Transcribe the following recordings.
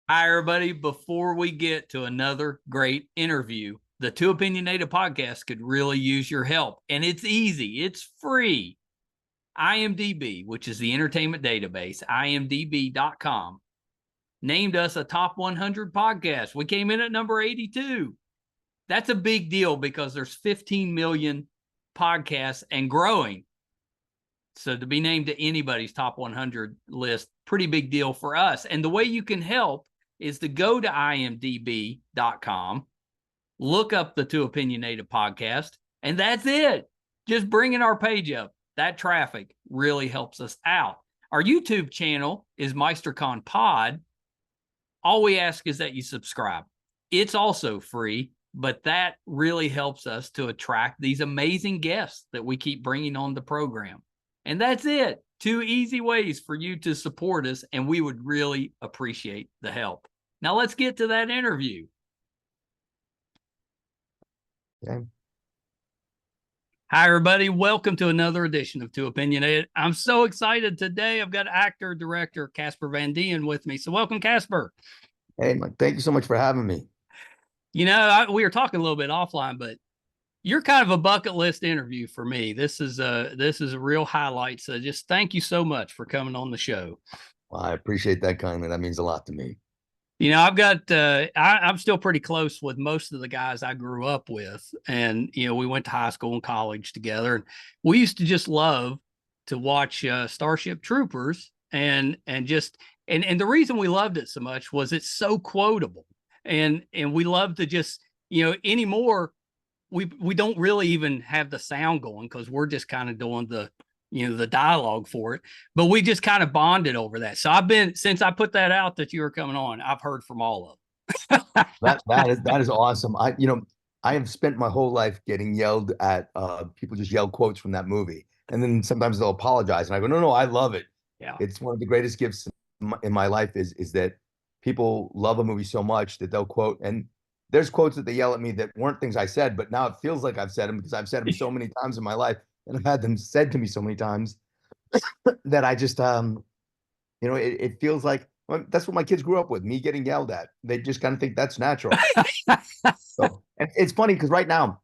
Hi, everybody. Before we get to another great interview, the Two Opinionated podcast could really use your help. And it's easy, it's free. IMDb, which is the entertainment database, imdb.com, named us a top 100 podcast. We came in at number 82. That's a big deal because there's 15 million podcasts and growing. So to be named to anybody's top 100 list, pretty big deal for us. And the way you can help is to go to imdb.com, look up the Two Opinionated podcast, and that's it. Just bringing our page up. That traffic really helps us out. Our YouTube channel is MeisterCon Pod. All we ask is that you subscribe. It's also free, but that really helps us to attract these amazing guests that we keep bringing on the program. And that's it. Two easy ways for you to support us, and we would really appreciate the help. Now let's get to that interview. Okay. Hi, everybody. Welcome to another edition of Two Opinionated. I'm so excited today. I've got actor, director Casper Van Dien with me. So welcome, Casper. Hey, Mike, thank you so much for having me. You know, we were talking a little bit offline, but you're kind of a bucket list interview for me. This is a real highlight. So just thank you so much for coming on the show. Well, I appreciate that kindly. That means a lot to me. You know, I've got I'm still pretty close with most of the guys I grew up with, and you know, we went to high school and college together, and we used to just love to watch Starship Troopers, and the reason we loved it so much was it's so quotable, and we love to just, you know, anymore we don't really even have the sound going because we're just kind of doing the, you know, the dialogue for it, but we just kind of bonded over that. So since I put that out that you were coming on, I've heard from all of them. That is awesome. I have spent my whole life getting yelled at. People just yell quotes from that movie, and then sometimes they'll apologize, and I go, no, I love it. Yeah, It's one of the greatest gifts in my life is that people love a movie so much that they'll quote. And there's quotes that they yell at me that weren't things I said, but now it feels like I've said them because I've said them so many times in my life, and I've had them said to me so many times that I just it feels like, well, that's what my kids grew up with, me getting yelled at. They just kind of think that's natural. So, and it's funny because right now,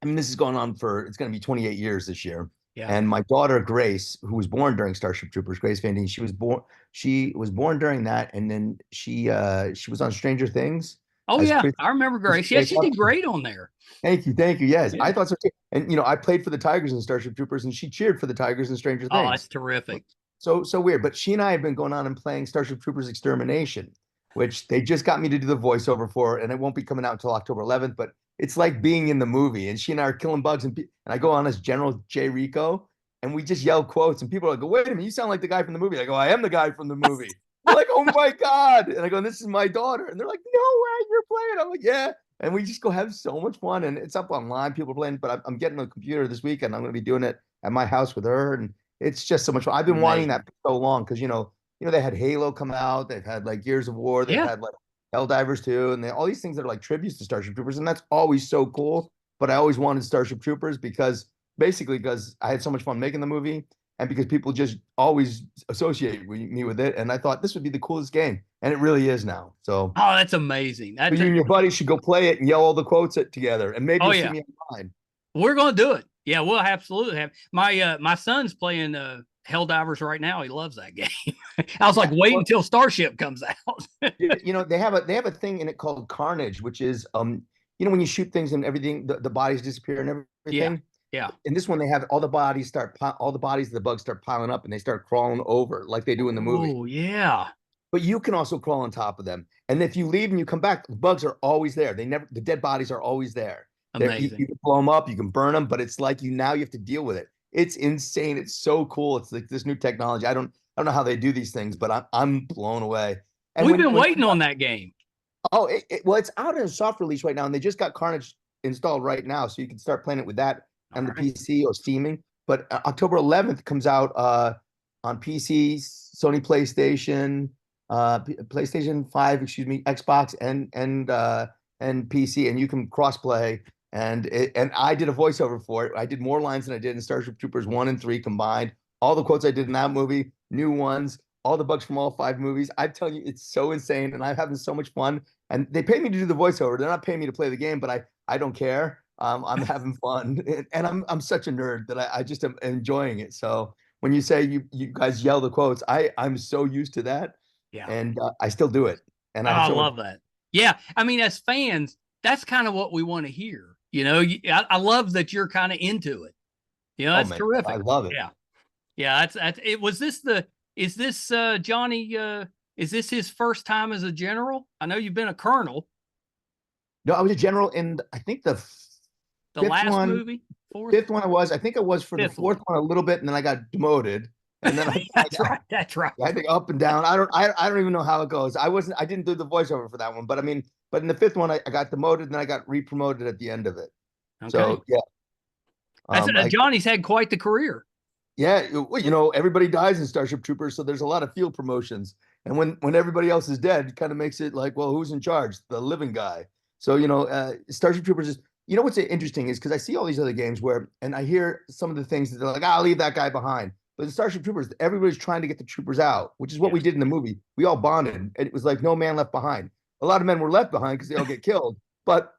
I mean, this is going on it's going to be 28 years this year. yeah. And my daughter Grace, who was born during Starship Troopers, Grace Van Dien, she was born during that, and then she was on Stranger Things Oh as yeah, Chris. I remember Grace. Yeah, she did great on there. Thank you. Yes, Yeah. I thought so too. And I played for the Tigers in Starship Troopers, and she cheered for the Tigers in Stranger Oh, Things. that's terrific. So weird. But she and I have been going on and playing Starship Troopers Extermination, which they just got me to do the voiceover for, and it won't be coming out until October 11th. But it's like being in the movie, and she and I are killing bugs, and I go on as General J. Rico, and we just yell quotes, and people are like, "Wait a minute, you sound like the guy from the movie." I go, "I am the guy from the movie." They're like, "Oh my God!" And I go, "This is my daughter," and they're like, "No way, you're playing." I'm like, "Yeah." And we just go have so much fun, and it's up online. People are playing, but I'm getting a computer this weekend. I'm going to be doing it at my house with her, and it's just so much fun. I've been wanting that for so long because they had Halo come out, they've had like Gears of War, they've Yeah. had like Helldivers 2, and all these things that are like tributes to Starship Troopers, and that's always so cool. But I always wanted Starship Troopers because I had so much fun making the movie, and because people just always associate me with it, and I thought this would be the coolest game, and it really is now. So, Oh, that's amazing. you and your buddies should go play it and yell all the quotes together, and maybe you'll see me online. We're gonna do it. Yeah, we'll absolutely have my son's playing Helldivers right now. He loves that game. I was like, wait until Starship comes out. They have a thing in it called Carnage, which is when you shoot things and everything, the bodies disappear and everything. Yeah. In this one, they have all the bodies of the bugs start piling up, and they start crawling over like they do in the movie. Oh yeah. But you can also crawl on top of them, and if you leave and you come back, the bugs are always there. The dead bodies are always there. Amazing. You can blow them up, you can burn them, but it's like you have to deal with it. It's insane. It's so cool. It's like this new technology. I don't know how they do these things, but I'm blown away. And we've been waiting on that game. Oh, well, it's out in a soft release right now, and they just got Carnage installed right now, so you can start playing it with that on the PC or steaming. But October 11th comes out on PC, Sony PlayStation, PlayStation 5, Xbox, and PC, and you can crossplay. And I did a voiceover for it. I did more lines than I did in Starship Troopers 1 and 3 combined. All the quotes I did in that movie, new ones. all the bugs from all 5 movies. I'm telling you, it's so insane, and I'm having so much fun. And they pay me to do the voiceover. They're not paying me to play the game, but I don't care. I'm having fun, and I'm such a nerd that I just am enjoying it. So when you say you guys yell the quotes, I'm so used to that, Yeah. and I still do it. And I love that. Yeah. I mean, as fans, that's kind of what we want to hear. You know, I love that you're kind of into it. You know, that's terrific. I love it. Yeah. Yeah. That's it. Is this Johnny, is this his first time as a general? I know you've been a colonel. No, I was a general in, I think the last movie? Fifth one I think it was for the fourth one a little bit, and then I got demoted. And then that's right. I think up and down. I don't even know how it goes. I didn't do the voiceover for that one, but I mean, but in the 5th one, I got demoted, and then I got re-promoted at the end of it. Okay. So yeah. Johnny's had quite the career. Yeah, you know, everybody dies in Starship Troopers, so there's a lot of field promotions. And when everybody else is dead, it kind of makes it like, well, who's in charge? The living guy. So, you know, Starship Troopers is, you know, what's interesting is because I see all these other games and I hear some of the things that they're like, I'll leave that guy behind. But in Starship Troopers, everybody's trying to get the troopers out, which is what we did in the movie. We all bonded, and it was like no man left behind. A lot of men were left behind because they all get killed, but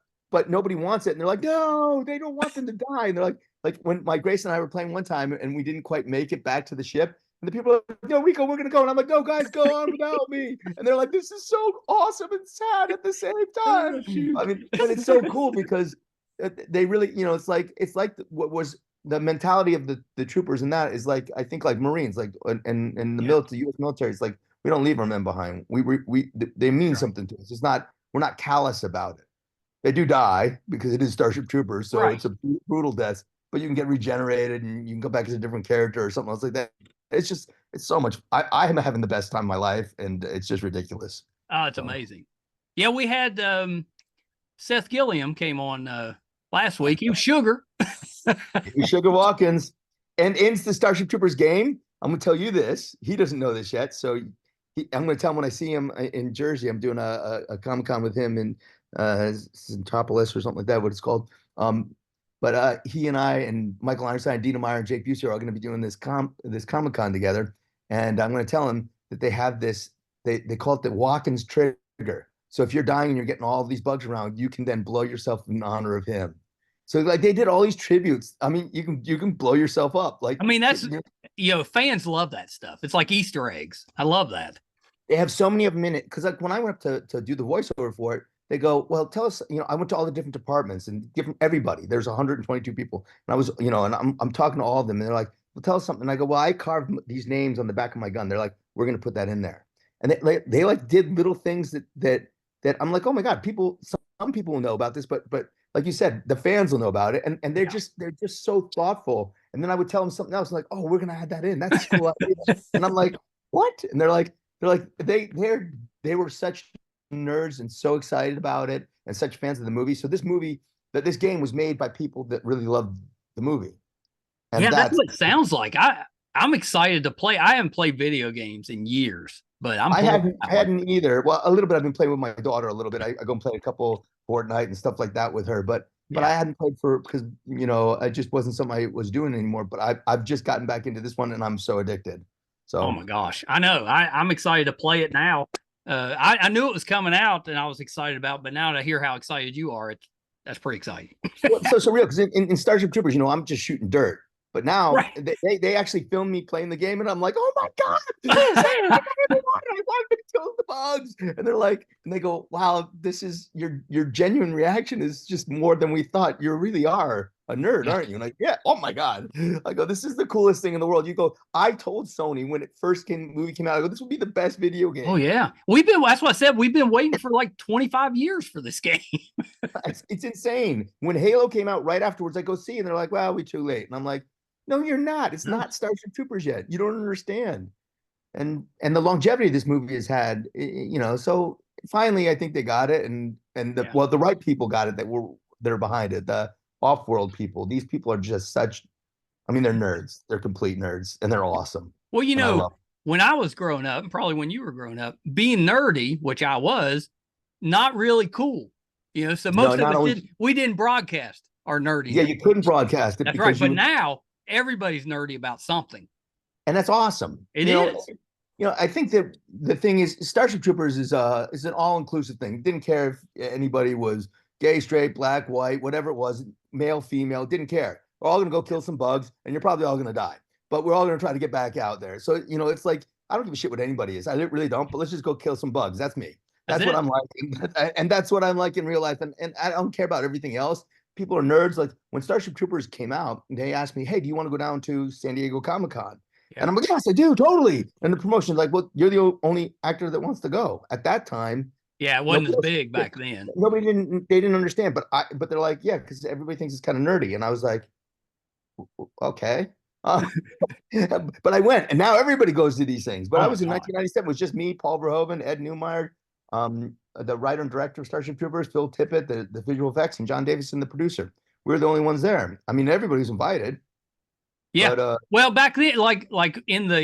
nobody wants it. And they're like, no, they don't want them to die. And they're like when my Grace and I were playing one time and we didn't quite make it back to the ship. And the people are like, no, Rico, we're going to go. And I'm like, no, guys, go on without me. And they're like, this is so awesome and sad at the same time. I mean, but it's so cool because they really, you know, it's like what was the mentality of the troopers, and that is like, I think like Marines, like in the military, U.S. military, it's like, we don't leave our men behind. They mean something to us. We're not callous about it. They do die because it is Starship Troopers, so it's a brutal death, but you can get regenerated and you can go back as a different character or something else like that. It's so much. I am having the best time of my life, and it's just ridiculous. Oh, it's amazing. Yeah, we had Seth Gilliam came on last week. He was Sugar. He was Sugar Watkins. And in the Starship Troopers game, I'm going to tell you this. He doesn't know this yet, so I'm going to tell him when I see him in Jersey. I'm doing a Comic-Con with him in Centropolis or something like that, what it's called. But he and I and Michael Einstein, Dina Meyer, and Jake Busey are all going to be doing this Comic-Con together. And I'm going to tell him that they have this, they call it the Watkins trigger. So if you're dying and you're getting all of these bugs around, you can then blow yourself in honor of him. So like they did all these tributes. I mean, you can blow yourself up. Like, I mean, that's, you know, fans love that stuff. It's like Easter eggs. I love that. They have so many of them in it. Because like when I went up to do the voiceover for it, they go, well, tell us, you know, I went to all the different departments and give them everybody. There's 122 people. And I was, you know, and I'm talking to all of them. And they're like, well, tell us something. And I go, well, I carved these names on the back of my gun. They're like, we're going to put that in there. And they like did little things that I'm like, oh my God, some people will know about this, but like you said, the fans will know about it. And they're just so thoughtful. And then I would tell them something else, like, oh, we're going to add that in. That's a cool idea. And I'm like, what? And they're like, they were such nerds and so excited about it and such fans of the movie. So this game was made by people that really loved the movie. And yeah, that's what it sounds like. I'm excited to play. I haven't played video games in years, but I hadn't either. Well, a little bit. I've been playing with my daughter a little bit. I go and play a couple Fortnite and stuff like that with her, but I hadn't played because, you know, it just wasn't something I was doing anymore. But I've just gotten back into this one and I'm so addicted. So, oh my gosh, I know. I'm excited to play it now. I knew it was coming out and I was excited about, but now to hear how excited you are, that's pretty exciting. so real, because in Starship Troopers, you know, I'm just shooting dirt. But now they actually filmed me playing the game, and I'm like, oh my God, I want to kill the bugs. And they're like, and they go, wow, this is your genuine reaction is just more than we thought. You really are a nerd, aren't you? And like, yeah, oh my God. I go, this is the coolest thing in the world. You go, I told Sony when it first movie came out, I go, this will be the best video game. Oh yeah. That's what I said. We've been waiting for like 25 years for this game. It's insane. When Halo came out right afterwards, I go see, and they're like, well, we're too late. And I'm like, no, you're not. It's not Starship Troopers yet. You don't understand. And the longevity this movie has had, you know, so finally I think they got it, and the right people got it that are behind it. The off-world people. These people are just such, I mean, they're nerds. They're complete nerds, and they're awesome. Well, you know, when I was growing up, and probably when you were growing up, being nerdy, which I was, not really cool. You know, so most of us we didn't broadcast our nerdy. Yeah, you couldn't broadcast it. That's right. But now everybody's nerdy about something. And that's awesome. It is. I think that the thing is, Starship Troopers is an all-inclusive thing. Didn't care if anybody was gay, straight, black, white, whatever it was, male, female, didn't care. We're all gonna go kill some bugs, and you're probably all gonna die. But we're all gonna try to get back out there. So, it's like I don't give a shit what anybody is. I really don't, but let's just go kill some bugs. That's me. That's That's what it. I'm like. And that's what I'm like in real life. And I don't care about everything else. People are nerds. Like when Starship Troopers came out, they asked me, hey, do you want to go down to San Diego Comic-Con? And Yeah. I'm like, yes, I do, totally. And the promotion's like, well, you're the only actor that wants to go. At that time, Yeah, it wasn't nobody as else, big back then. they didn't understand. But they're like, yeah, because everybody thinks it's kind of nerdy. And I was like, okay. Uh, but I went, and now everybody goes to these things. But Oh I my was in God. 1997. It was just me, Paul Verhoeven, Ed Newmeyer, the writer and director of Starship Troopers, Phil Tippett, the visual effects, and John Davison, the producer. We were the only ones there. I mean, everybody's invited, Yeah. but Well, back then, like in the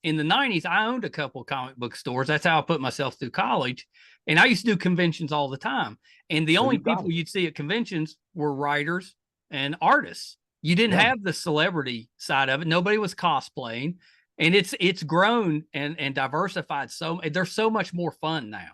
90s, I owned a couple of comic book stores. That's how I put myself through college. And I used to do conventions all the time. And the so only you got people it. you'd see at conventions were writers and artists. You didn't Yeah. have the celebrity side of it. Nobody was cosplaying. And it's grown and diversified. So they're so much more fun now.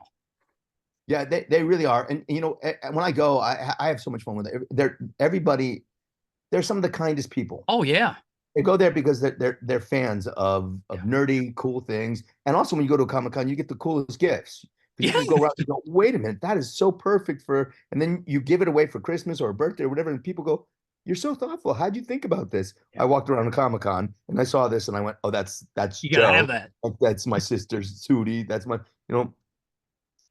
Yeah, they really are. And when I go, I have so much fun with it. They're some of the kindest people. Oh yeah. They go there because they're fans of Yeah. nerdy, cool things. And also when you go to a Comic-Con, you get the coolest gifts. Because Yeah. you go around and go, wait a minute, that is so perfect for, and then you give it away for Christmas or a birthday or whatever, and people go, you're so thoughtful. How'd you think about this? Yeah. I walked around a Comic-Con and I saw this and I went, oh, that's You gotta have Joe. that. That's my sister's Sudie. That's my,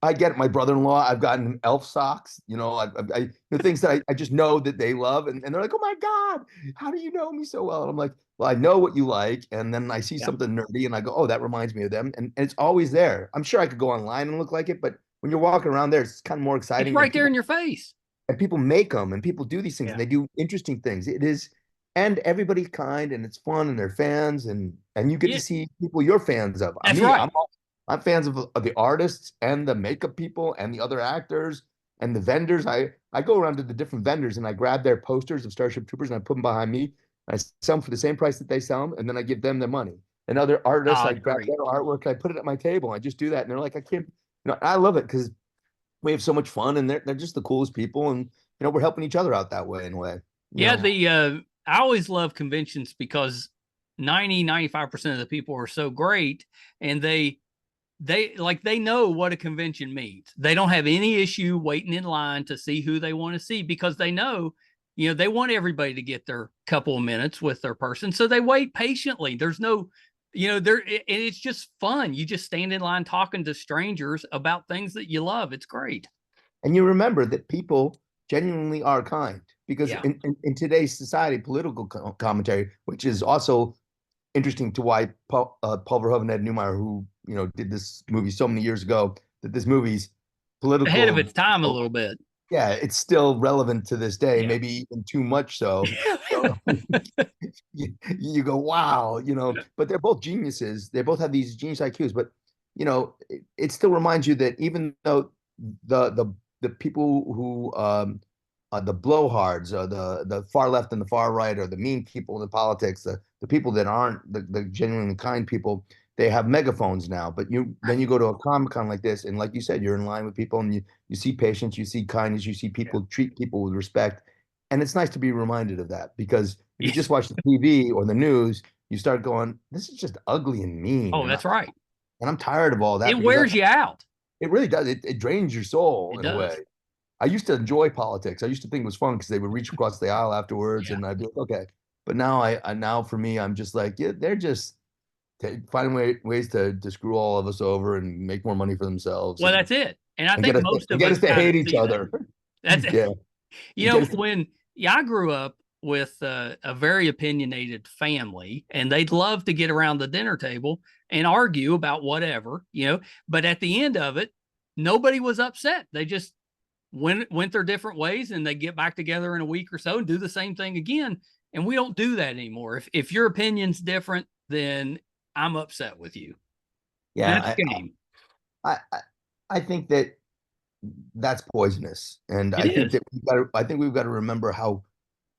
I get it. My brother-in-law, I've gotten elf socks, the things that I just know that they love. And they're like, oh my God, how do you know me so well? And I'm like, well, I know what you like. And then I see Yeah. something nerdy and I go, oh, that reminds me of them. And it's always there. I'm sure I could go online and look like it, but when you're walking around there, it's kind of more It's exciting. right there in your face. And people make them and people do these things and Yeah. they do interesting things. It is, and everybody's kind and it's fun and they're fans and you get Yeah. to see people you're fans of. That's right. I'm fans of the artists and the makeup people and the other actors and the vendors. I go around to the different vendors and I grab their posters of Starship Troopers and I put them behind me. I sell them for the same price that they sell them, and then I give them the money. And other artists, Oh, I it's grab great. their artwork, I put it at my table. I just do that, and they're like, I can't. I love it because we have so much fun, and they're just the coolest people, and we're helping each other out that way in a way. You Yeah, know, the I always love conventions because 95% of the people are so great and they know what a convention means. They don't have any issue waiting in line to see who they want to see because they know, they want everybody to get their couple of minutes with their person. So they wait patiently. There's no, there and it's just fun. You just stand in line talking to strangers about things that you love. It's great. and you remember that people genuinely are kind because Yeah. in today's society, political commentary, which is also interesting to why Paul Verhoeven, Ed Newmeyer, who did this movie so many years ago, that this movie's Ahead of political. its time a little bit. Yeah, it's still relevant to this day, Yeah. maybe even too much so. So you go, wow, but they're both geniuses. They both have these genius IQs, but it still reminds you that even though the people who the blowhards or the far left and the far right or the mean people in politics, the people that aren't the genuinely kind people, they have megaphones now. But then you go to a Comic-Con like this, and like you said, you're in line with people and you see patience, you see kindness, you see Yeah. people treat people with respect. And it's nice to be reminded of that because if you Yes. just watch the TV or the news, you start going, this is just ugly and mean. Oh, that's right. And I'm tired of all that It because wears you out. it really does. It drains your soul It in a way. does. I used to enjoy politics. I used to think it was fun because they would reach across the aisle afterwards, Yeah. and I'd be like, okay. But now now for me, I'm just like, yeah, they're just finding ways to screw all of us over and make more money for themselves Well, that's it. And I and think most of get us us to kind of hate each see that. other. That's Yeah, and get us to, when I grew up with a very opinionated family, and they'd love to get around the dinner table and argue about whatever, but at the end of it, nobody was upset. They just went their different ways, and they get back together in a week or so and do the same thing again. And we don't do that anymore. If your opinion's different, then I'm upset with you. That's yeah. game. I, I I think that that's poisonous, and It is. I think we've got to remember how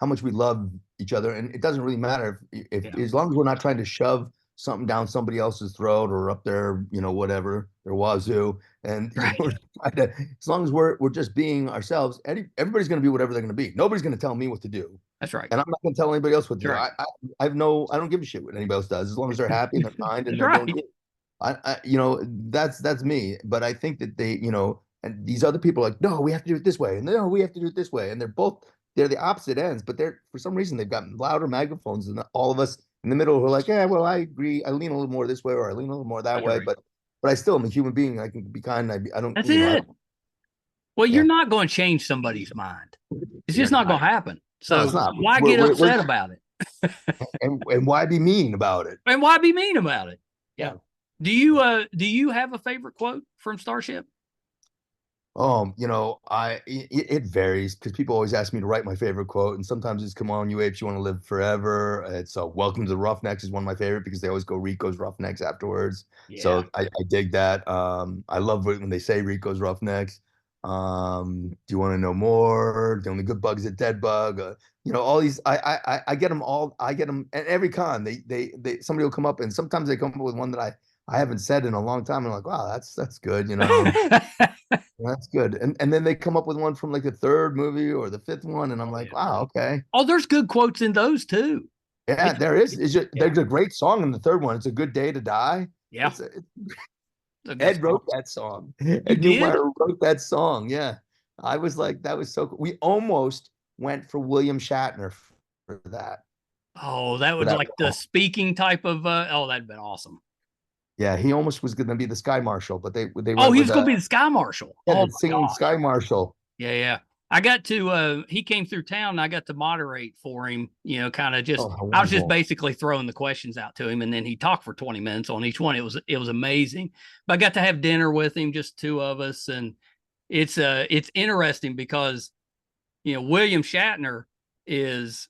much we love each other, and it doesn't really matter if Yeah. as long as we're not trying to shove something down somebody else's throat or up their, whatever, their wazoo. And Right. we're trying to, as long as we're just being ourselves, everybody's going to be whatever they're going to be. Nobody's going to tell me what to do. That's right. And I'm not going to tell anybody else what to That's do. right. I don't give a shit what anybody else does, as long as they're happy and they're kind and That's they're doing right. good. That's me. But I think that they, and these other people are like, no, we have to do it this way, and no, we have to do it this way, and they're the opposite ends, but they're, for some reason, they've got louder megaphones than all of us in the middle who are like, yeah, well, I agree, I lean a little more this way, or I lean a little more that That's way, right. but I still am a human being. I can be kind. I don't, That's it. Well, you're yeah, not going to change somebody's mind. It's you're just not going not. to happen. No, So it's not. why get upset about it? And why be mean about it? And why be mean about it? Yeah. Yeah. Do you have a favorite quote from Starship? It varies because people always ask me to write my favorite quote, and sometimes it's "Come on, you apes, you want to live forever." It's "Welcome to the Roughnecks" is one of my favorite because they always go Rico's Roughnecks afterwards. Yeah. So I dig that. I love when they say Rico's Roughnecks. Do you want to know more? The only good bug is a dead bug. All these. I get them all. I get them at every con. They somebody will come up, and sometimes they come up with one that I haven't said in a long time. And I'm like, wow, that's good. That's good. And then they come up with one from like the third movie or the fifth one, and I'm like, Yeah. wow, okay. Oh, there's good quotes in those too. Yeah, there is. There's a great song in the third one. It's a good day to die. Yeah. Ed wrote that song. You Ed did? Newmeyer wrote that song. Yeah. I was like, that was so cool. We almost went for William Shatner for that. Oh, that For was that like the role. speaking type of that'd been awesome. Yeah, he almost was going to be the Sky Marshal, but they Oh, went he with was gonna be the Sky Marshal. Oh the my singing gosh. Sky Marshal. Yeah, yeah. I got to he came through town and I got to moderate for him, kind of just Oh, how I was just wonderful. basically throwing the questions out to him and then he talked for 20 minutes on each one. It was amazing. But I got to have dinner with him, just two of us, and it's interesting because William Shatner is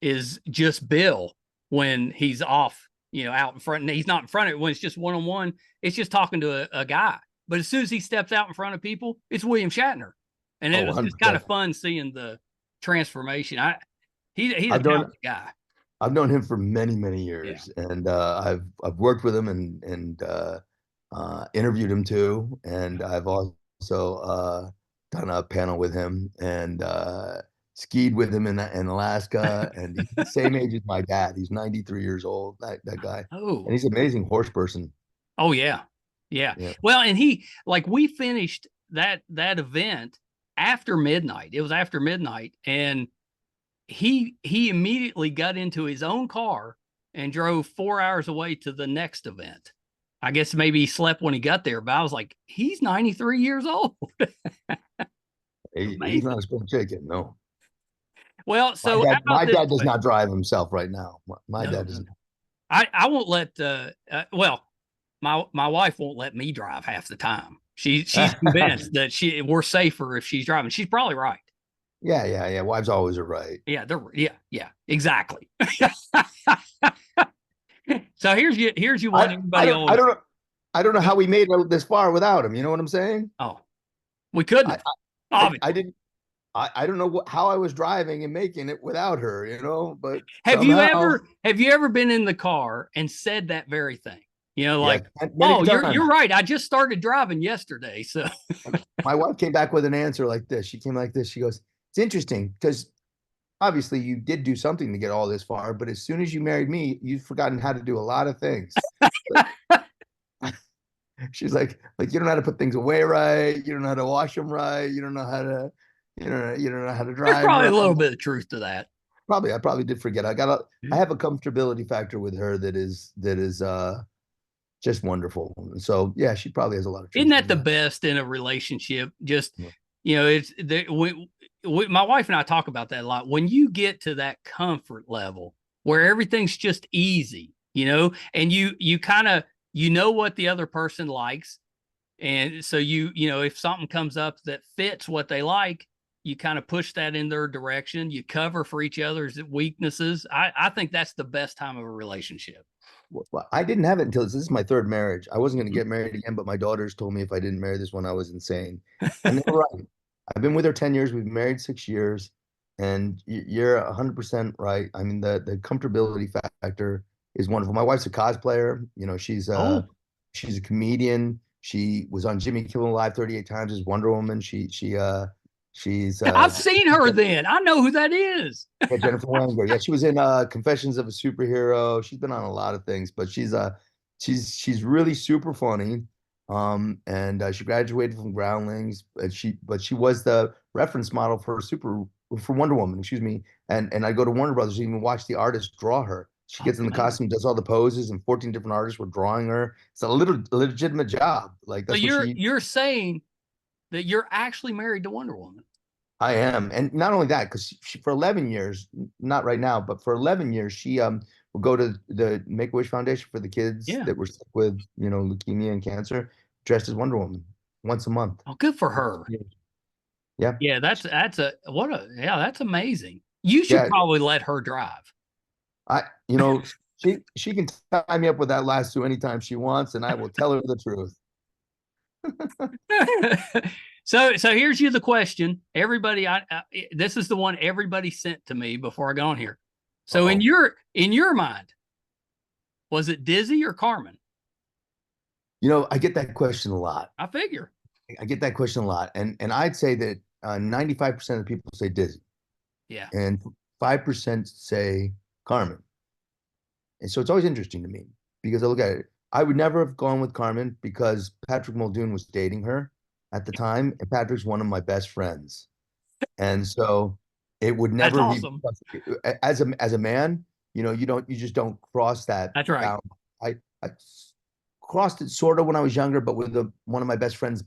just Bill when he's off, out in front, and he's not in front of it when it's just one-on-one. It's just talking to a guy. But as soon as he steps out in front of people, it's William Shatner. And it was just kind of fun seeing the transformation. He's a talented guy. I've known him for many, many years, and I've worked with him and interviewed him too, and I've also done a panel with him and skied with him in Alaska, and he's the same age as my dad. He's 93 years old. That guy, Oh, and he's an amazing horse person. oh yeah, yeah. Well, and we finished that event after midnight. It was after midnight, and he immediately got into his own car and drove 4 hours away to the next event. I guess maybe he slept when he got there, but I was like, he's 93 years old. He's not a spring chicken, no. Well, so my dad does not drive himself right now. My dad doesn't. I won't let. Well, my wife won't let me drive half the time. She's convinced that we're safer if she's driving. She's probably right. Yeah. Wives always are right. Yeah, exactly. So here's you want everybody on. I don't know how we made it this far without him. You know what I'm saying? Oh, we couldn't. I didn't. I don't know how I was driving and making it without her. But have you ever been in the car and said that very thing? Like, oh, you're right. I just started driving yesterday. So my wife came back with an answer like this. She came like this. She goes, "It's interesting because obviously you did do something to get all this far, but as soon as you married me, you've forgotten how to do a lot of things." She's like, you don't know how to put things away right. You don't know how to wash them right. You don't know how to, you don't know how to drive. There's probably a little bit of truth to that. I probably did forget. I have a comfortability factor with her that is just wonderful. So yeah, she probably has a lot of truth. Isn't that the best in a relationship? Just, it's my wife and I talk about that a lot. When you get to that comfort level where everything's just easy, and you kind of, what the other person likes. And so if something comes up that fits what they like, you kind of push that in their direction. You cover for each other's weaknesses. I think that's the best time of a relationship. Well, I didn't have it until this is my third marriage. I wasn't going to get married again, but my daughters told me if I didn't marry this one, I was insane. And they're right. I've been with her 10 years. We've been married 6 years. And you're 100% right. I mean, the comfortability factor is wonderful. My wife's a cosplayer. You know, Oh, she's a comedian. She was on Jimmy Kimmel Live 38 times as Wonder Woman. She's I've seen her then. I know who that is. yeah, Jennifer Wanger. Yeah, she was in Confessions of a Superhero. She's been on a lot of things, but she's really super funny. And she graduated from Groundlings, but she was the reference model for Wonder Woman, excuse me. And I go to Warner Brothers and even watch the artist draw her. She Oh, gets in the costume, does all the poses, and 14 different artists were drawing her. It's a little legitimate job. Like so that's what she you're saying that you're actually married to Wonder Woman. I am. And not only that, because she for 11 years, not right now, but for 11 years, she would go to the Make-A-Wish Foundation for the kids Yeah. that were sick with, leukemia and cancer, dressed as Wonder Woman once a month. Oh, good for her. Yeah. Yeah, that's amazing. You should Yeah. probably let her drive. I, you know, she can tie me up with that lasso anytime she wants, and I will tell her the truth. So here's you the question. Everybody, this is the one everybody sent to me before I got on here. So in your mind, was it Dizzy or Carmen? I get that question a lot. I figure. I get that question a lot, and I'd say that 95% of the people say Dizzy, Yeah. and 5% say Carmen. And so it's always interesting to me because I look at it. I would never have gone with Carmen because Patrick Muldoon was dating her at the time, and Patrick's one of my best friends. And so it would That's never be awesome. as a man, you just don't cross that That's right. bound. I crossed it sort of when I was younger, but with one of my best friends'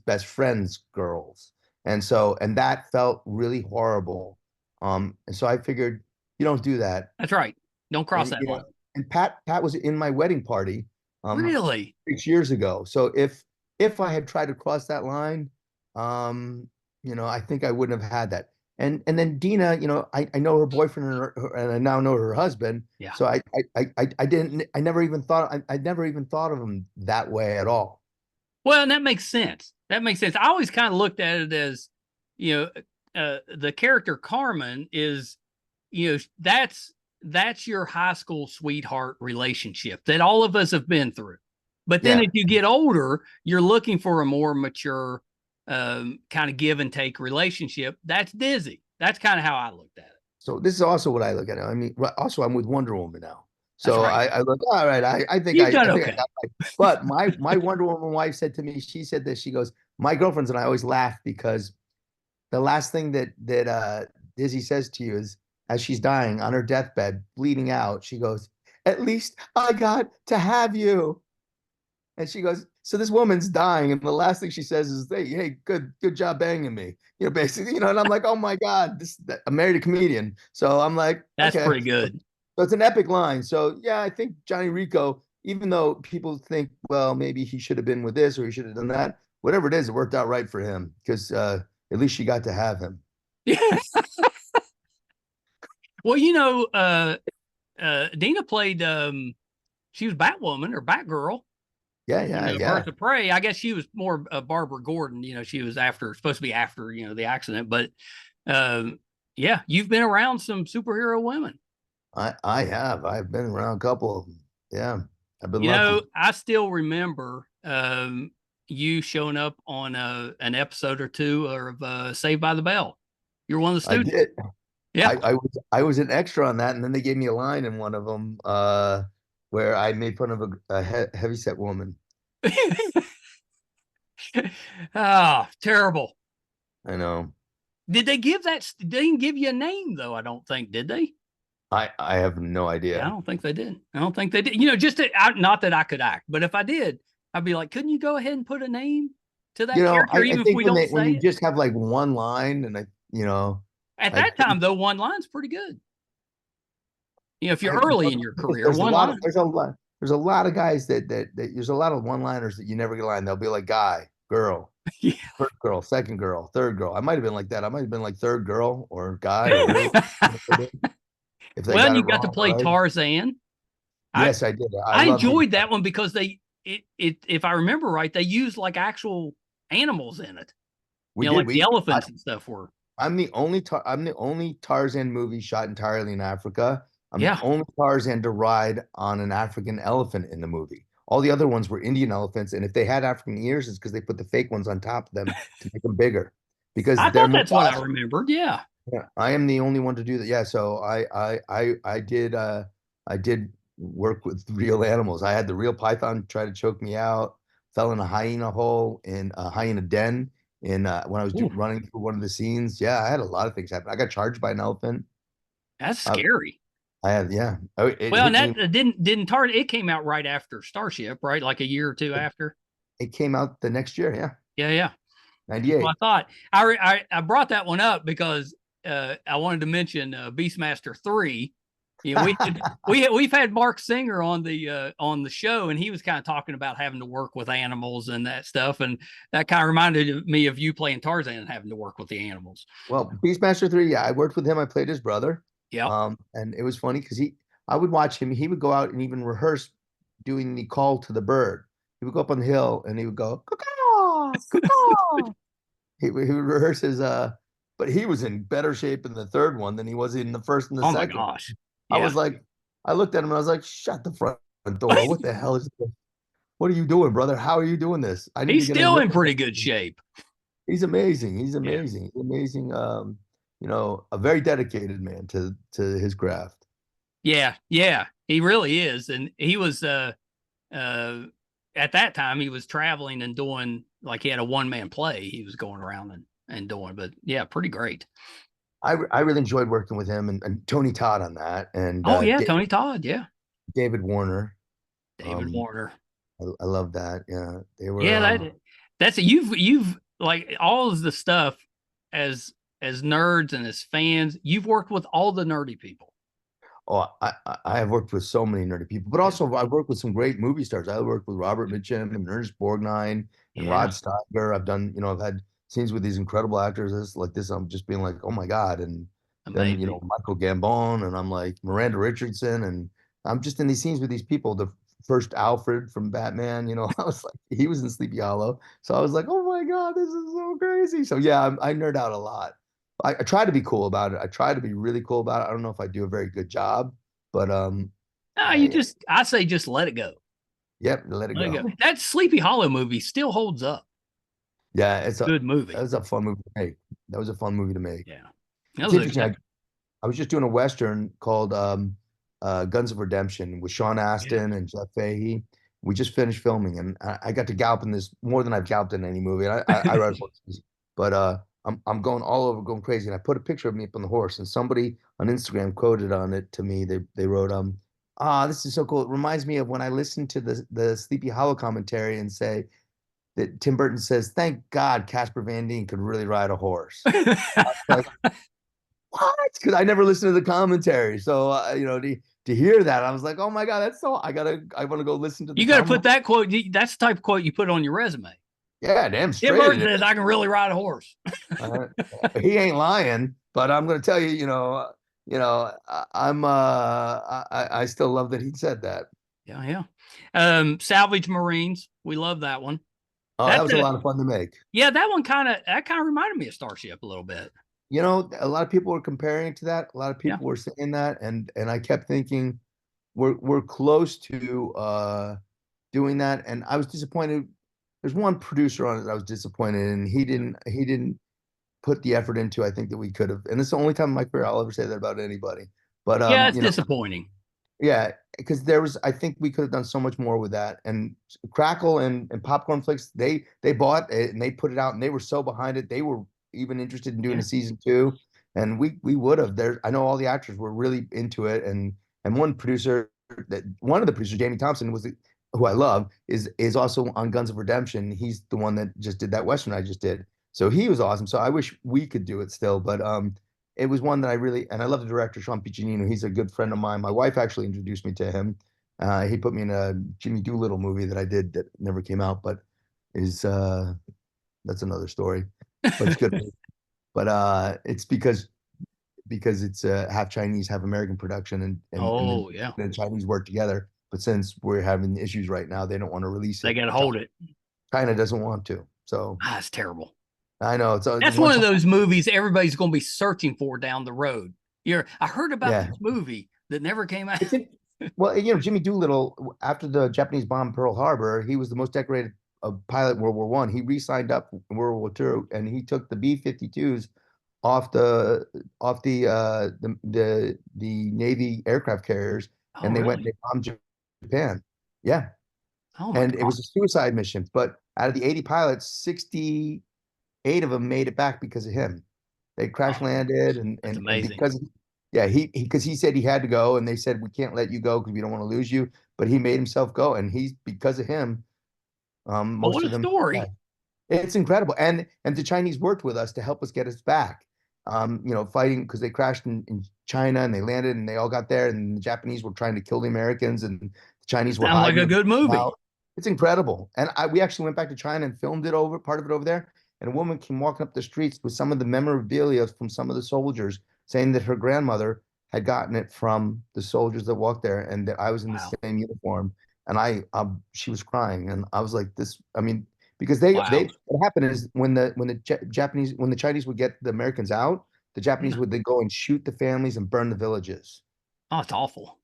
girls. And that felt really horrible. And so I figured you don't do that. That's right. Don't cross that line. And Pat was in my wedding party Really? 6 years ago. So if I had tried to cross that line, I think I wouldn't have had that. And then Dina, I know her boyfriend and I now know her husband. Yeah. So I never even thought of him that way at all. Well, and that makes sense. That makes sense. I always kind of looked at it as, the character Carmen is, that's your high school sweetheart relationship that all of us have been through. But then as you get older, you're looking for a more mature kind of give and take relationship. That's Dizzy. That's kind of how I looked at it. So this is also what I look at it. I mean, also I'm with Wonder Woman now. So right. I look, all right, I think You've done okay. But my Wonder Woman wife said to me, she said this, she goes, my girlfriends and I always laugh because the last thing that Dizzy says to you is, as she's dying on her deathbed, bleeding out, she goes, at least I got to have you. And she goes, so this woman's dying, and the last thing she says is, hey, good job banging me. Basically, and I'm like, oh my God, I married a comedian. So I'm like, that's okay. pretty good. So it's an epic line. So yeah, I think Johnny Rico, even though people think, well, maybe he should have been with this or he should have done that, whatever it is, it worked out right for him because at least she got to have him. Yeah. Well, Dina played, she was Batwoman or Batgirl. Yeah. Birth of Prey. I guess she was more Barbara Gordon. She was supposed to be after, the accident. But yeah, you've been around some superhero women. I have. I've been around a couple of them. Yeah, I've been lucky. I still remember you showing up on an episode or two of Saved by the Bell. You're one of the students. I did. Yeah, I was an extra on that, and then they gave me a line in one of them where I made fun of a heavyset woman. Oh, terrible. I know. Did they give that? They didn't give you a name though. I don't think. Did they? I have no idea. Yeah, I don't think they did. Not that I could act, but if I did, I'd be like, couldn't you go ahead and put a name to that character, even if we don't say when you it? just have like one line, and At that time, though, one line's pretty good. If you're early in your career, there's a lot of guys that there's a lot of one-liners that you never get a line. They'll be like guy, girl, yeah. First girl, second girl, third girl. I might have been like that. I might have been like third girl or guy. Well, you got to play Tarzan. Yes, I did. I enjoyed that one because if I remember right, they used like actual animals in it. The elephants and stuff were. I'm the only Tarzan movie shot entirely in Africa, I'm the Yeah. only Tarzan to ride on an African elephant in the movie. All the other ones were Indian elephants, and if they had African ears, it's because they put the fake ones on top of them to make them bigger, because I they're thought more that's what I docile. remembered. Yeah. Yeah, I am the only one to do that. Yeah, so I did work with real animals. I had the real python try to choke me out, fell in a hyena hole in a hyena den in when I was Ooh, running through one of the scenes. Yeah, I had a lot of things happen. I got charged by an elephant. that's I, scary. I had, yeah. Oh, it Well, and hit that me. didn't Tarzan. It came out right after Starship, right? Like a year or two after. It came out the next year. Yeah, Yeah, yeah. Well, I 98. thought I brought that one up because I wanted to mention Beastmaster 3. You know, we've had Mark Singer on the show, and he was kind of talking about having to work with animals and that stuff, and that kind of reminded me of you playing Tarzan and having to work with the animals. Well, Beastmaster 3, yeah, I worked with him. I played his brother. Yep. And it was funny because I would watch him. He would go out and even rehearse doing the call to the bird. He would go up on the hill and he would go, caw, caw. He would rehearse his, but he was in better shape in the third one than he was in the first and the Oh my second. gosh. I Yeah. was like, I looked at him and I was like, shut the front door. What the hell is this? What are you doing, brother? How are you doing this? I need to He's get in still in rhythm. pretty good shape. He's amazing. He's Yeah. amazing. He's amazing. A very dedicated man to his craft. Yeah. Yeah. He really is. And he was uh at that time he was traveling and doing, like, he had a one-man play he was going around and doing, but yeah, pretty great. I really enjoyed working with him and Tony Todd on that, and Oh yeah, Tony Todd. Yeah. David Warner. David Um, Warner. I love that. Yeah, they were. Yeah, that's you've like all of the stuff as nerds and as fans, you've worked with all the nerdy people. Oh, I have worked with so many nerdy people, but Yeah. also I've worked with some great movie stars. I worked with Robert Mitchum and Ernest Borgnine and Yeah. Rod Steiger. I've done, I've had scenes with these incredible actors like this. I'm just being like, oh my God. And then, Amazing. Michael Gambon, and I'm like Miranda Richardson, and I'm just in these scenes with these people. The first Alfred from Batman, I was like, he was in Sleepy Hollow. So I was like, oh my God, this is so crazy. So yeah, I nerd out a lot. I try to be cool about it. I try to be really cool about it. I don't know if I do a very good job, but No, I I say just let it go. yep, let it Let it go. go. That Sleepy Hollow movie still holds up. Yeah, Good that movie. was a fun movie to make. That was a fun movie to make. Yeah. That It's was interesting. I was just doing a Western called Guns of Redemption with Sean yeah. Astin and Jeff Fahey. We just finished filming, and I got to gallop in this more than I've galloped in any movie. And I ride horses, but I'm going all over, going crazy. And I put a picture of me up on the horse, and somebody on Instagram quoted on it to me. They wrote, this is so cool. It reminds me of when I listened to the Sleepy Hollow commentary and say that Tim Burton says, "Thank God Casper Van Dien could really ride a horse." Like, what? Because I never listened to the commentary. So, to hear that, I was like, oh my God, that's so, I want to go listen to the You got to put commentary. that quote. That's the type of quote you put on your resume. Yeah, damn Tim straight Burton it says is. I can really ride a horse. Uh, he ain't lying, but I'm going to tell you, I still love that he said that. Yeah, yeah. Salvage Marines. We love that one. Oh, that That's was a lot of fun to make. yeah, that kind of reminded me of Starship a little bit. A lot of people were comparing it to that. A lot of Yeah. people were saying that, and I kept thinking we're close to doing that, and I was disappointed. There's one producer on it that I was disappointed in. He didn't put the effort into, I think, that we could have. And it's the only time in my career I'll ever say that about anybody. But Yeah, it's disappointing. yeah, because I think we could have done so much more with that. And Crackle and Popcorn Flicks, they bought it and they put it out and they were so behind it. They were even interested in doing Yeah. a season two. And we would have. I know all the actors were really into it. And one of the producers, Jamie Thompson, who I love, is also on Guns of Redemption. He's the one that just did that Western I just did. So he was awesome. So I wish we could do it still, but it was one that and I love the director, Sean Piccinino. He's a good friend of mine. My wife actually introduced me to him. He put me in a Jimmy Doolittle movie that I did that never came out, but that's another story. But it's good. But it's because it's half Chinese, half American production, and Oh yeah, the Chinese work together. But since we're having issues right now, they don't want to release they it. got to hold it. China doesn't want to. So It's terrible. I know it's That's one one of time. those movies everybody's going to be searching for down the road. I heard about Yeah. this movie. that never came out. It's in, well, Jimmy Doolittle, after the Japanese bombed Pearl Harbor, he was the most decorated pilot in World War One. He re-signed up in World War Two, and he took the B-52s off the Navy aircraft carriers, Oh, and they went really? and they bombed Japan. Yeah, Oh my and it God. was a suicide mission. But out of the 80 pilots, 68 of them made it back because of him. They crash Oh, landed, that's and amazing. because yeah, because he said he had to go, and they said we can't let you go because we don't want to lose you. But he made himself go, and he's because of him, Oh, what most a of them. Yeah, story. it's incredible, and the Chinese worked with us to help us get us back. Fighting because they crashed in China and they landed and they all got there, and the Japanese were trying to kill the Americans, and the Chinese were Sounds like hiding a them good movie. out. It's incredible, and we actually went back to China and filmed part of it over there. And a woman came walking up the streets with some of the memorabilia from some of the soldiers, saying that her grandmother had gotten it from the soldiers that walked there, and that I was in the Wow. same uniform. And she was crying, and I was like, "This." I mean, because Wow. what happened is when the Chinese would get the Americans out, the Japanese Yeah. would then go and shoot the families and burn the villages, Oh, it's awful.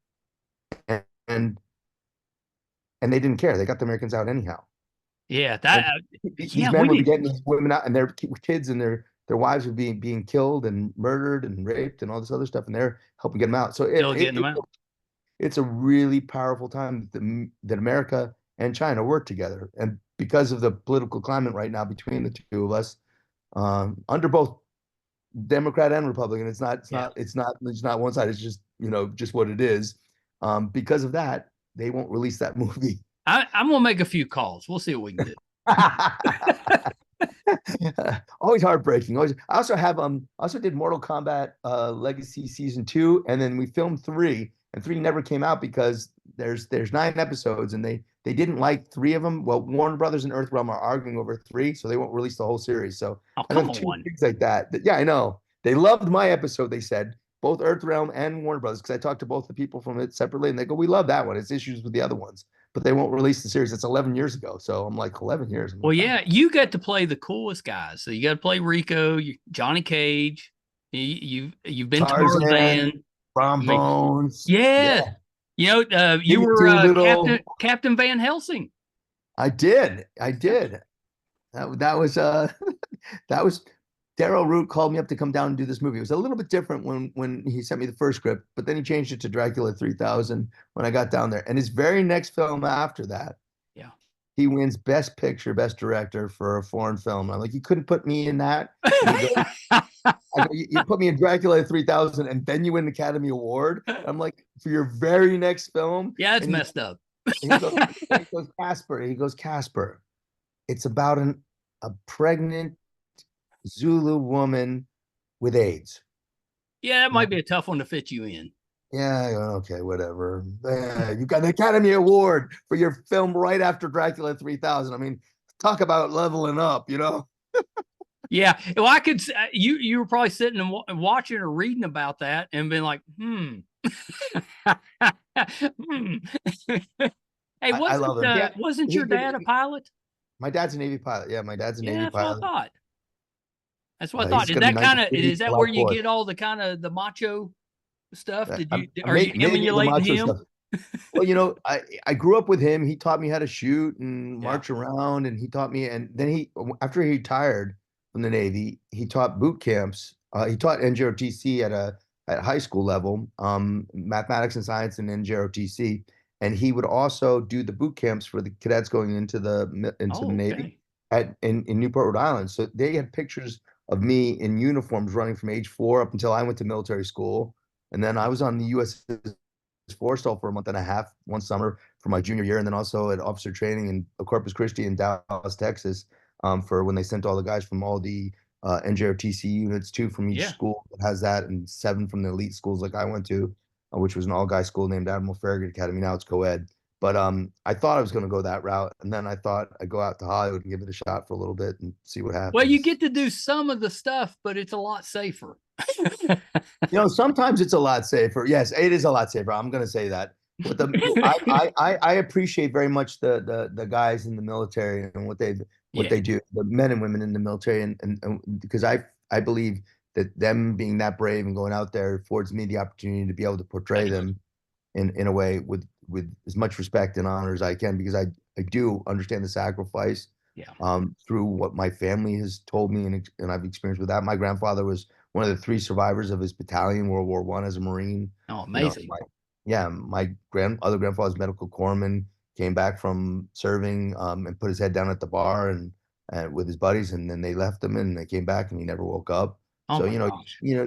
and and, and they didn't care. They got the Americans out anyhow. Yeah, And that. these Yeah, men we would be need. getting these women out, and their kids and their wives would be being killed and murdered and raped and all this other stuff, and they're helping get them out. So Still getting them out. it's a really powerful time that America and China work together, and because of the political climate right now between the two of us, under both Democrat and Republican, Yeah. it's not one side. It's just just what it is. Because of that, they won't release that movie. I'm gonna make a few calls. We'll see what we can do. Always heartbreaking. Always. I also did Mortal Kombat Legacy season 2, and then we filmed 3, and 3 never came out because there's 9 episodes, and they didn't like 3 of them. Well, Warner Brothers and Earthrealm are arguing over 3, so they won't release the whole series. So Oh, I come have 2 on. things like that. Yeah, I know. They loved my episode, they said, both Earthrealm and Warner Brothers, because I talked to both the people from it separately, and they go, "We love that one. It's issues with the other ones." But they won't release the series. It's 11 years ago. So I'm like, 11 years. I'm Well, like, oh. yeah, you got to play the coolest guys. So you got to play Rico, Johnny Cage. You've been Tarzan, Tarzan. Brom Bones. Yeah. Yeah. You Jimmy were Doolittle. Captain Van Helsing. I did. I did. That was that was Daryl Root called me up to come down and do this movie. It was a little bit different when he sent me the first script, but then he changed it to Dracula 3000 when I got down there. And his very next film after that, Yeah. he wins Best Picture, Best Director for a foreign film. And I'm like, you couldn't put me in that. And he goes, you put me in Dracula 3000 and then you win an Academy Award. I'm like, for your very next film. Yeah, it's And messed up. he goes, Casper. He goes, Casper. It's about a pregnant Zulu woman with AIDS. Yeah, that might be a tough one to fit you in. Yeah, okay, whatever. You got an Academy Award for your film right after Dracula 3000. I mean, talk about leveling up, Yeah. Well, I could. You were probably sitting and watching or reading about that and been like, hmm. Hmm. Hey, I love him. Yeah, wasn't your dad a pilot? my dad's a Navy pilot. Yeah, my dad's a Yeah, Navy that's what I pilot. thought. That's what I thought. He's Is going to be that kind of 93 is that July where you 4th. get all the kind of the macho stuff? Are you Maybe the emulating macho him? stuff. Well, I grew up with him. He taught me how to shoot and Yeah. march around, and he taught me. And then after he retired from the Navy, he taught boot camps. He taught NJROTC at high school level, mathematics and science and NJROTC. And he would also do the boot camps for the cadets going into the Oh, Navy okay. in Newport, Rhode Island. So they had pictures of me in uniforms running from age 4 up until I went to military school. And then I was on the USS Forrestal for a month and a half one summer for my junior year, and then also at officer training in Corpus Christi in Dallas, Texas, for when they sent all the guys from all the NJRTC units, 2 from each Yeah. school that has that, and 7 from the elite schools like I went to, which was an all-guy school named Admiral Farragut Academy. Now it's co-ed. But I thought I was going to go that route, and then I thought I'd go out to Hollywood and give it a shot for a little bit and see what happens. Well, you get to do some of the stuff, but it's a lot safer. Sometimes it's a lot safer. Yes, it is a lot safer. I'm going to say that. But I appreciate very much the guys in the military and what they Yeah. do, the men and women in the military, and because I believe that them being that brave and going out there affords me the opportunity to be able to portray them in a way with as much respect and honor as I can, because I do understand the sacrifice Yeah. through what my family has told me, and I've experienced with that. My grandfather was one of the 3 survivors of his battalion, World War I, as a Marine. Oh, You know, amazing. my other grandfather's medical corpsman, came back from serving, and put his head down at the bar and with his buddies, and then they left him and they came back and he never woke up. Oh So my gosh. you know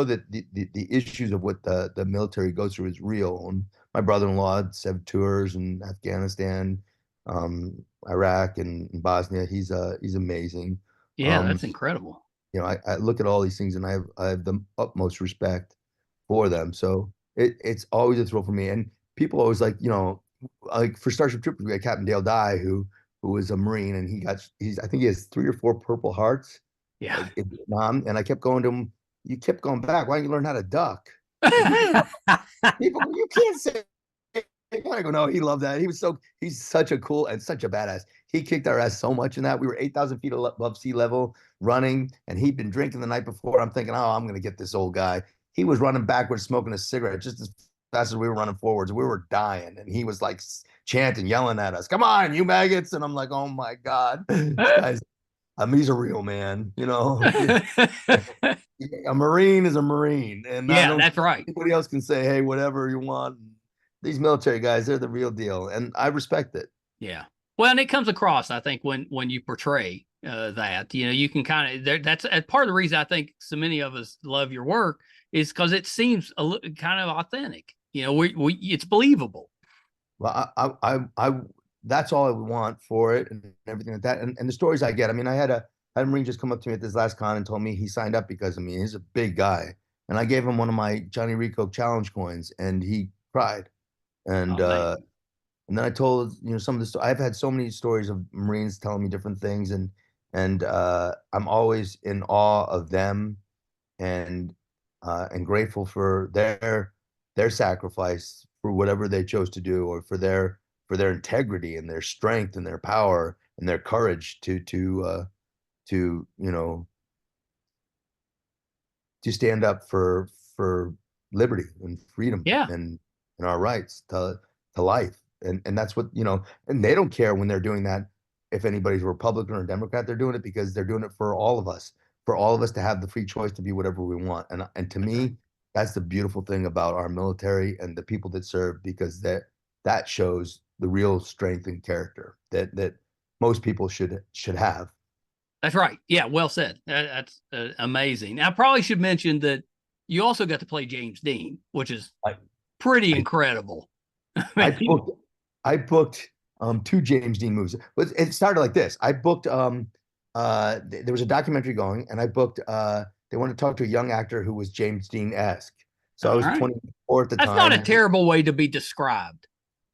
that the issues of what the military goes through is real. And my brother-in-law had 7 tours in Afghanistan, Iraq, and Bosnia. He's amazing. Yeah, Um, that's incredible. I look at all these things and I have the utmost respect for them. So it's always a thrill for me. And people always like for Starship Troopers, we had Captain Dale Dye, who was a Marine, and I think he has 3 or 4 Purple Hearts Yeah. in Vietnam. And I kept going to him, you kept going back. Why don't you learn how to duck? And people, you can't say. I go, no, he loved that. He's such a cool and such a badass. He kicked our ass so much in that. We were 8,000 feet above sea level running, and he'd been drinking the night before. I'm thinking, oh, I'm going to get this old guy. He was running backwards, smoking a cigarette just as fast as we were running forwards. We were dying, and he was like chanting, yelling at us, come on, you maggots. And I'm like, oh my God, this guy's, he's a real man, A Marine is a Marine, and I Yeah, don't that's right. anybody else can say, hey, whatever you want. These military guys, they're the real deal, and I respect it. Yeah. Well, and it comes across, I think, when you portray that, you can kind of, that's part of the reason I think so many of us love your work is because it seems kind of authentic. It's believable. Well, I that's all I want for it and everything like that. And the stories I get, I mean, I had a Marine just come up to me at this last con and told me he signed up because, I mean, he's a big guy. And I gave him one of my Johnny Rico challenge coins and he cried. And Oh, and then I told, some of the, I've had so many stories of Marines telling me different things, and I'm always in awe of them, and grateful for their sacrifice for whatever they chose to do, or for their integrity and their strength and their power and their courage to stand up for liberty and freedom yeah. and our rights to life. And that's what, and they don't care when they're doing that if anybody's a Republican or a Democrat. They're doing it because they're doing it for all of us to have the free choice to be whatever we want. And to me, that's the beautiful thing about our military and the people that serve, because that shows the real strength and character that most people should have. That's right. Yeah, well said. That's amazing. I probably should mention that you also got to play James Dean, which is pretty incredible. I booked 2 James Dean movies. But it started like this. I booked there was a documentary going, and I booked they wanted to talk to a young actor who was James Dean-esque. So I was 24 at the time. That's not a terrible way to be described.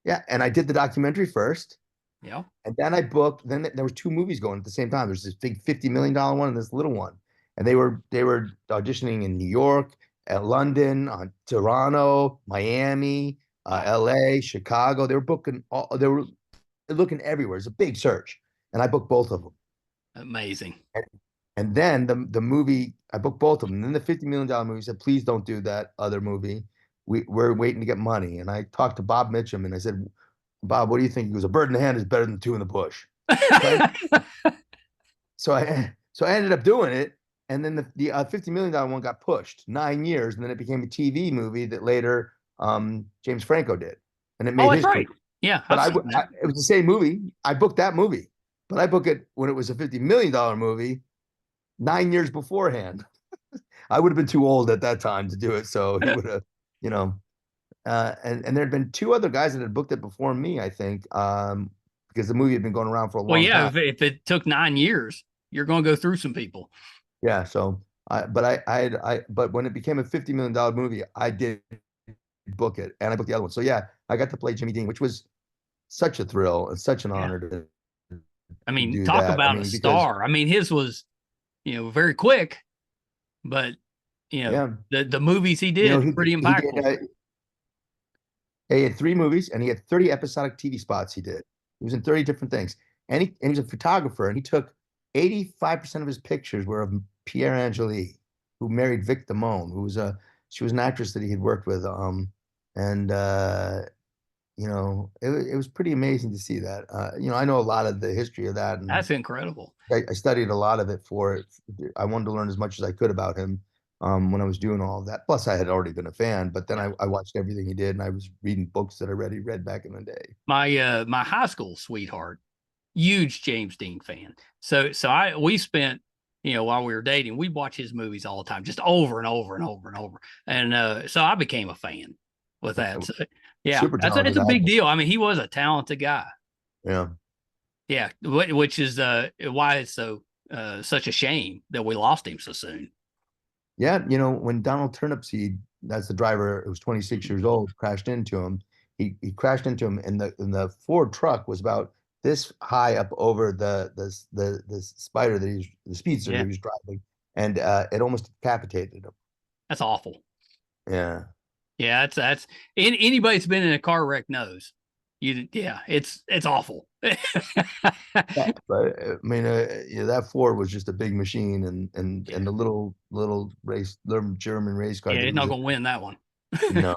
Yeah, and I did the documentary first. Yeah. And then I booked, then there was 2 movies going at the same time. There's this big $50 million one and this little one. And they were auditioning in New York, at London, Toronto, Miami, LA, Chicago. They were looking everywhere. It's a big search. And I booked both of them. Amazing. And then the movie, I booked both of them. And then the $50 million movie said, please don't do that other movie. We're waiting to get money. And I talked to Bob Mitchum and I said, Bob, what do you think? He goes, a bird in the hand is better than 2 in the bush. So I ended up doing it. And then the $50 million one got pushed 9 years. And then it became a TV movie that later James Franco did. And it made his career. Yeah. But it was the same movie. I booked that movie. But I booked it when it was a $50 million movie 9 years beforehand. I would have been too old at that time to do it. So he would have, and there had been 2 other guys that had booked it before me, I think, because the movie had been going around for a long time. Well, yeah, if it took 9 years, you're going to go through some people. Yeah. So, but when it became a $50 million movie, I did book it, and I booked the other one. So yeah, I got to play Jimmy Dean, which was such a thrill and such an honor to. I mean, do talk that. about a star. I mean, his was, very quick, but the movies he did pretty impactful. He had 3 movies, and he had 30 episodic TV spots. He was in 30 different things, and he was a photographer, and he took 85% of his pictures were of Pierre Angeli. who married Vic Damone, she was an actress that he had worked with. And it was pretty amazing to see that. I know a lot of the history of that, and That's incredible. I studied a lot of it for it. I wanted to learn as much as I could about him when I was doing all of that. Plus, I had already been a fan, but then I watched everything he did, and I was reading books that I already read back in the day. My high school sweetheart, huge James Dean fan. So we spent, while we were dating, we'd watch his movies all the time, just over and over and over and over. And so I became a fan with that. So, yeah, Super talented it's a big actor. deal. I mean, he was a talented guy. Yeah. Yeah, which is why it's such a shame that we lost him so soon. Yeah, when Donald Turnipseed, that's the driver, who was 26 years old, crashed into him. He crashed into him, and the Ford truck was about this high up over the spider the speedster that he was driving, and it almost decapitated him. That's awful. Yeah. Yeah, that's anybody that's been in a car wreck knows. It's awful. Yeah, but I mean, that Ford was just a big machine, and the little German race car. Yeah, that he's he not was going to win that one. No.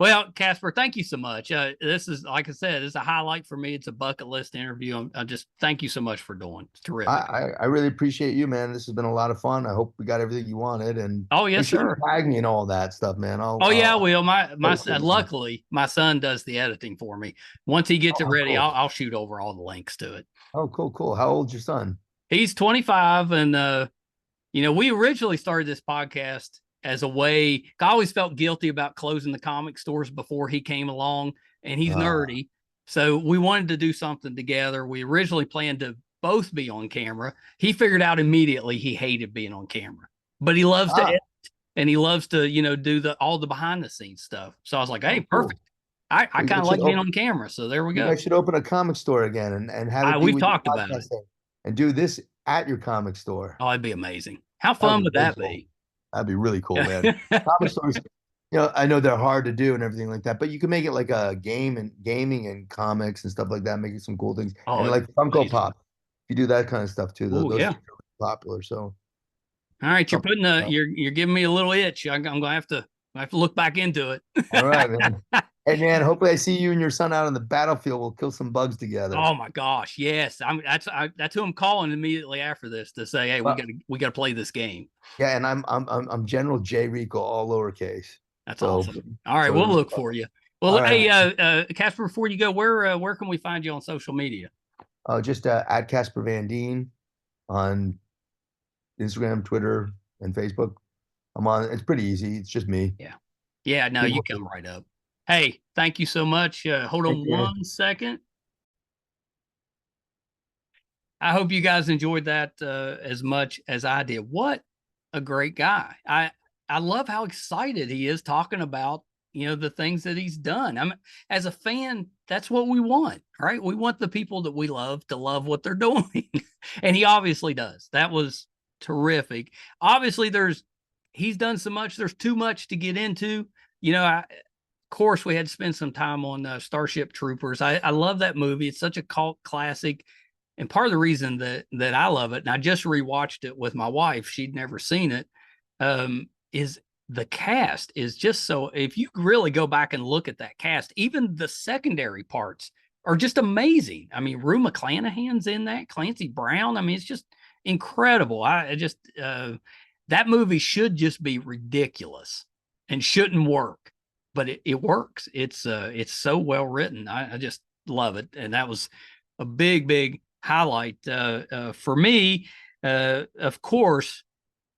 Well, Casper, thank you so much. This is, like I said, it's a highlight for me. It's a bucket list interview. I just thank you so much for doing. It's terrific. I really appreciate you, man. This has been a lot of fun. I hope we got everything you wanted. And Oh, yes, make sure sir. you tag me and all that stuff, man. Yeah, I will. Luckily, my son does the editing for me. Once he gets it ready, cool. I'll shoot over all the links to it. Oh, cool. How old's your son? He's 25, and we originally started this podcast as a way. I always felt guilty about closing the comic stores before he came along, and he's nerdy, so we wanted to do something together. We originally planned to both be on camera. He figured out immediately he hated being on camera, but he loves to edit, and he loves to do all the behind the scenes stuff. So I was like, hey, perfect. I kind of like being on camera, so there we go. You guys should open a comic store again and have it. We've talked about it, and do this at your comic store. Oh, it'd be amazing. How fun would that be? That'd be really cool, man. Comic stores, I know they're hard to do and everything like that, but you can make it like a gaming and comics and stuff like that, making some cool things. And like Funko Pop, you do that kind of stuff too. Those are really popular. So, all right, you're giving me a little itch. I'm gonna have to look back into it. All right, man. Hey, man, hopefully I see you and your son out on the battlefield. We'll kill some bugs together. Oh my gosh, yes. That's who I'm calling immediately after this to say, hey, we gotta play this game. Yeah, and I'm General J Rico, all lowercase. That's awesome. All right, we'll look for you. Well, hey, Casper, before you go, where can we find you on social media? Just at Casper Van Dien on Instagram, Twitter, and Facebook. I'm on. It's pretty easy. It's just me. Yeah. No, you come right up. Hey, thank you so much. Hold on one second. I hope you guys enjoyed that as much as I did. What a great guy. I love how excited he is talking about, the things that he's done. I mean, as a fan, that's what we want, right? We want the people that we love to love what they're doing. And he obviously does. That was terrific. Obviously, he's done so much. There's too much to get into. Of course, we had to spend some time on Starship Troopers. I love that movie. It's such a cult classic. And part of the reason that I love it, and I just rewatched it with my wife, she'd never seen it, is the cast is just so, if you really go back and look at that cast, even the secondary parts are just amazing. I mean, Rue McClanahan's in that, Clancy Brown. I mean, it's just incredible. That movie should just be ridiculous and shouldn't work, but it works. It's so well written. I just love it. And that was a big highlight for me. Of course,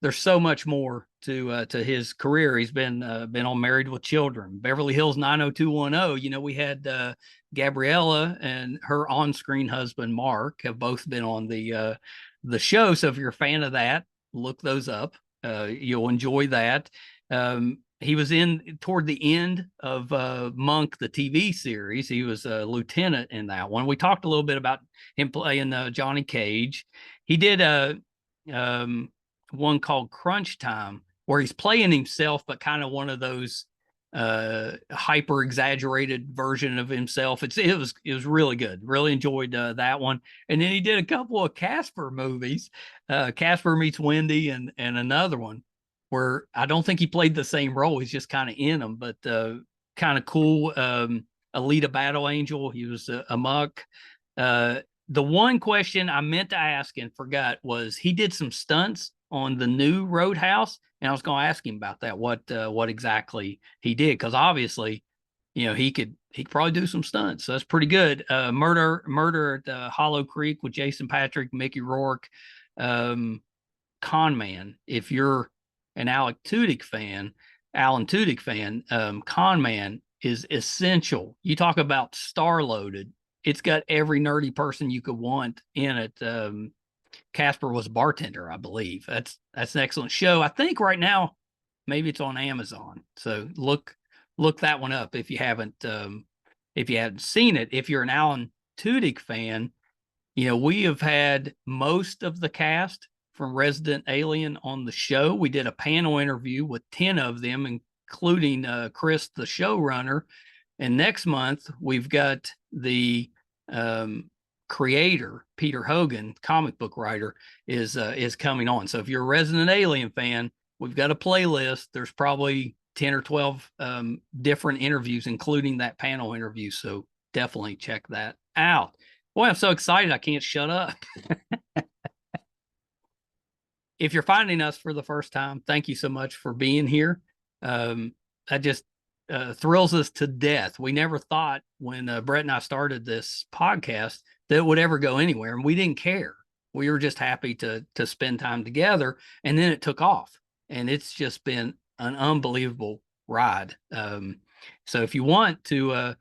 there's so much more to his career. He's been on Married with Children, Beverly Hills 90210. We had Gabriella and her on-screen husband Mark have both been on the show. So if you're a fan of that, look those up. You'll enjoy that. He was in toward the end of Monk, the TV series. He was a lieutenant in that one. We talked a little bit about him playing Johnny Cage. He did one called Crunch Time, where he's playing himself, but kind of one of those hyper exaggerated version of himself. It was really good. Really enjoyed that one. And then he did a couple of Casper movies, Casper Meets Wendy and another one. where I don't think he played the same role. He's just kind of in them, but kind of cool. Alita Battle Angel. He was a muck. The one question I meant to ask and forgot was he did some stunts on the new Roadhouse, and I was going to ask him about that. What exactly he did? Because obviously, he could probably do some stunts. So that's pretty good. Murder at Hollow Creek with Jason Patrick, Mickey Rourke, Con Man. If you're an Alan Tudyk fan, Con Man is essential. You talk about star loaded. It's got every nerdy person you could want in it. Casper was a bartender, I believe. That's an excellent show. I think right now maybe it's on Amazon. So look that one up if you haven't seen it. If you're an Alan Tudyk fan, we have had most of the cast from Resident Alien on the show. We did a panel interview with 10 of them, including Chris, the showrunner. And next month, we've got the creator, Peter Hogan, comic book writer, is coming on. So if you're a Resident Alien fan, we've got a playlist. There's probably 10 or 12 different interviews, including that panel interview. So definitely check that out. Boy, I'm so excited I can't shut up. If you're finding us for the first time, thank you so much for being here. That just thrills us to death. We never thought when Brett and I started this podcast that it would ever go anywhere, and we didn't care. We were just happy to spend time together, and then it took off, and it's just been an unbelievable ride. So if you want to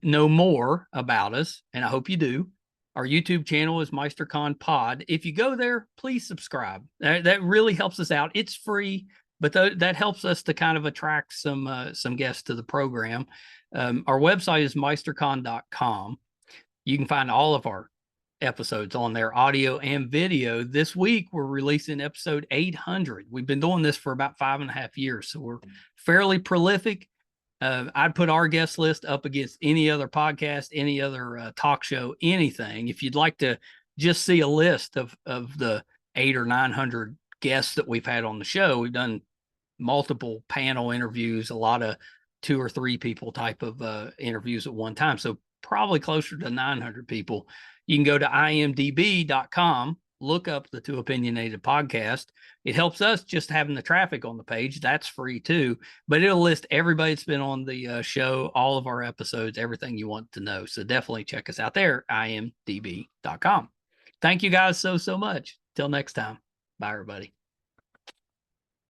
know more about us, and I hope you do, our YouTube channel is MeisterCon Pod. If you go there, please subscribe. That really helps us out. It's free, but that helps us to kind of attract some guests to the program. Our website is meistercon.com. You can find all of our episodes on there, audio and video. This week, we're releasing episode 800. We've been doing this for about 5.5 years, so we're fairly prolific. I'd put our guest list up against any other podcast, any other talk show, anything. If you'd like to just see a list of the 800 or 900 guests that we've had on the show, we've done multiple panel interviews, a lot of 2 or 3 people type of interviews at one time. So probably closer to 900 people. You can go to imdb.com, look up the Two Opinionated podcast. It helps us just having the traffic on the page. That's free too, but it'll list everybody that's been on the show, all of our episodes, everything you want to know. So definitely check us out there, imdb.com. Thank you guys so much. Till next time. Bye, everybody.